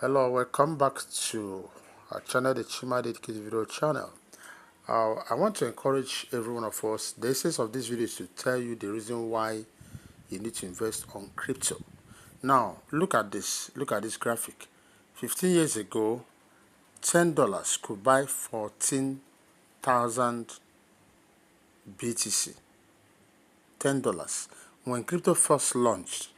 Hello, welcome back to our channel, the Chima Dedicated Video channel. I want to encourage every one of us. The essence of this video is to tell you the reason why you need to invest on crypto. Now, look at this. Look at this graphic. 15 years ago, $10 could buy 14,000 BTC. $10. When crypto first launched,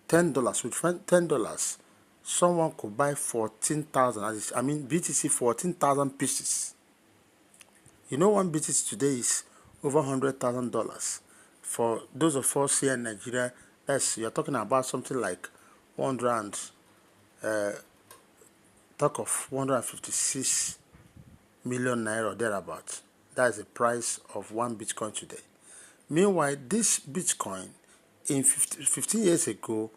$10 with $10. Someone could buy 14,000, BTC 14,000 pieces. You know, one BTC today is over $100,000. For those of us here in Nigeria, you're talking about something like 156 million naira or thereabout. That is the price of one Bitcoin today. Meanwhile, this Bitcoin in 15 years ago,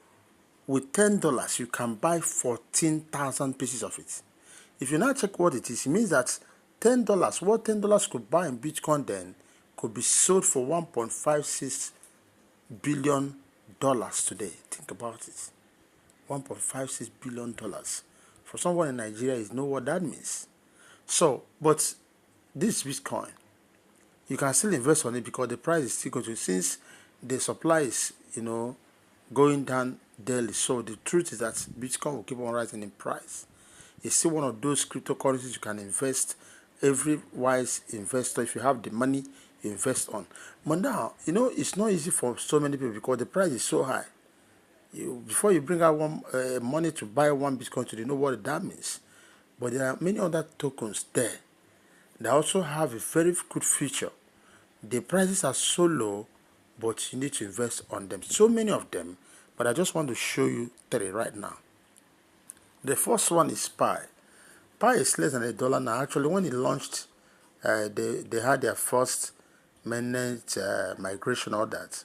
with $10, you can buy 14,000 pieces of it. If you now check what it is, it means that $10, what $10 could buy in Bitcoin then, could be sold for $1.56 billion today. Think about it. $1.56 billion. For someone in Nigeria, you know what that means. So, but this Bitcoin, you can still invest on it because the price is still going to, since the supply is, going down daily. So the truth is that Bitcoin will keep on rising in price. It's still one of those cryptocurrencies you can invest. Every wise investor, if you have the money, you invest on. But now, it's not easy for so many people because the price is so high. Before you bring out money to buy one Bitcoin today, you know what that means. But there are many other tokens there. They also have a very good feature. The prices are so low, but you need to invest on them. So many of them, but I just want to show you three right now. The first one is Pi. Pi is less than $1 now. Actually, when it launched, they had their first mainnet migration, all that.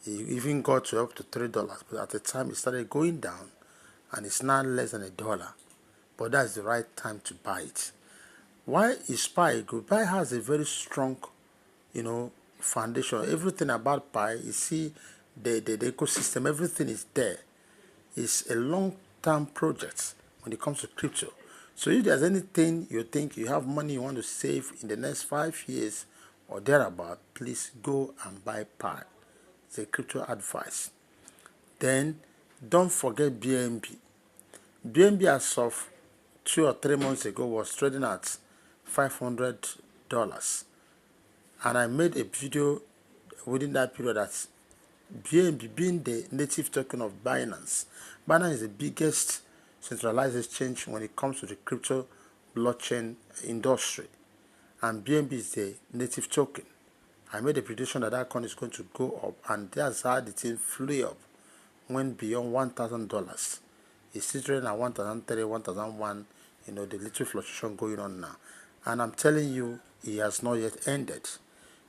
It even got to up to $3, but at the time it started going down, and it's now less than $1. But that's the right time to buy it. Why is Pi good? Pi has a very strong, foundation. Everything about Pi, you see, the ecosystem, everything is there. It's a long-term project when it comes to crypto. So if there's anything you think you have money you want to save in the next 5 years or thereabout, please go and buy Pi. It's a crypto advice. Then don't forget BNB. BNB as of 2 or 3 months ago was trading at $500. And I made a video within that period that BNB being the native token of Binance. Binance is the biggest centralized exchange when it comes to the crypto blockchain industry. And BNB is the native token. I made a prediction that that coin is going to go up, and that's how the thing flew up, went beyond $1,000. It's still trading at 1,030, 1,001, the little fluctuation going on now. And I'm telling you, it has not yet ended.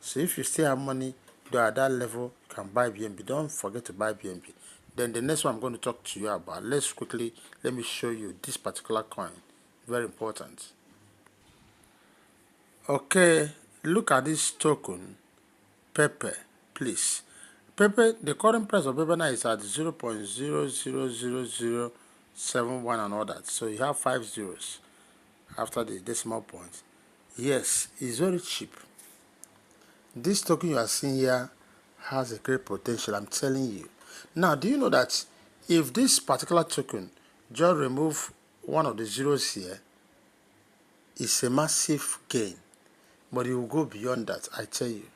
So if you still have money, at that level, you can buy BNB. Don't forget to buy BNB. Then the next one I'm going to talk to you about, let me show you this particular coin. Very important. Okay, look at this token, Pepe, please. Pepe, the current price of Pepe now is at 0.000071 and all that. So you have 5 zeros after the decimal point. Yes, it's very cheap. This token you are seeing here has a great potential, I'm telling you. Now, do you know that if this particular token just remove one of the zeros here, it's a massive gain. But it will go beyond that, I tell you.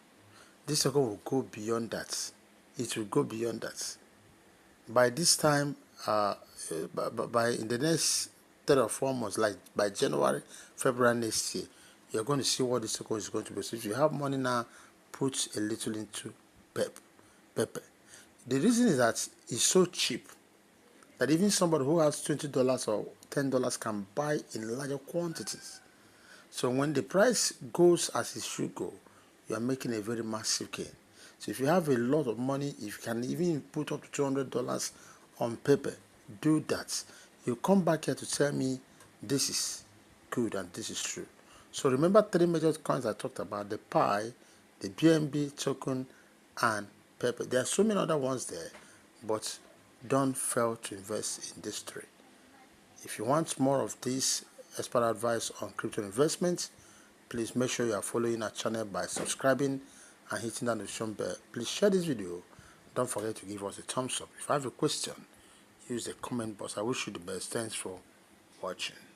This token will go beyond that. It will go beyond that. By this time, by in the next 3 or 4 months, like by January, February next year, you're going to see what this token is going to be. So if you have money now, put a little into Pepe. The reason is that it's so cheap that even somebody who has $20 or $10 can buy in larger quantities. So when the price goes as it should go, you are making a very massive gain. So if you have a lot of money, if you can even put up to $200 on Pepe, do that. You come back here to tell me this is good and this is true. So remember 3 major coins I talked about: the Pi, the BNB token, and Pepe. There are so many other ones there, but don't fail to invest in these 3. If you want more of this expert advice on crypto investments, please make sure you are following our channel by subscribing and hitting that notification bell. Please share this video. Don't forget to give us a thumbs up. If you have a question, use the comment box. I wish you the best. Thanks for watching.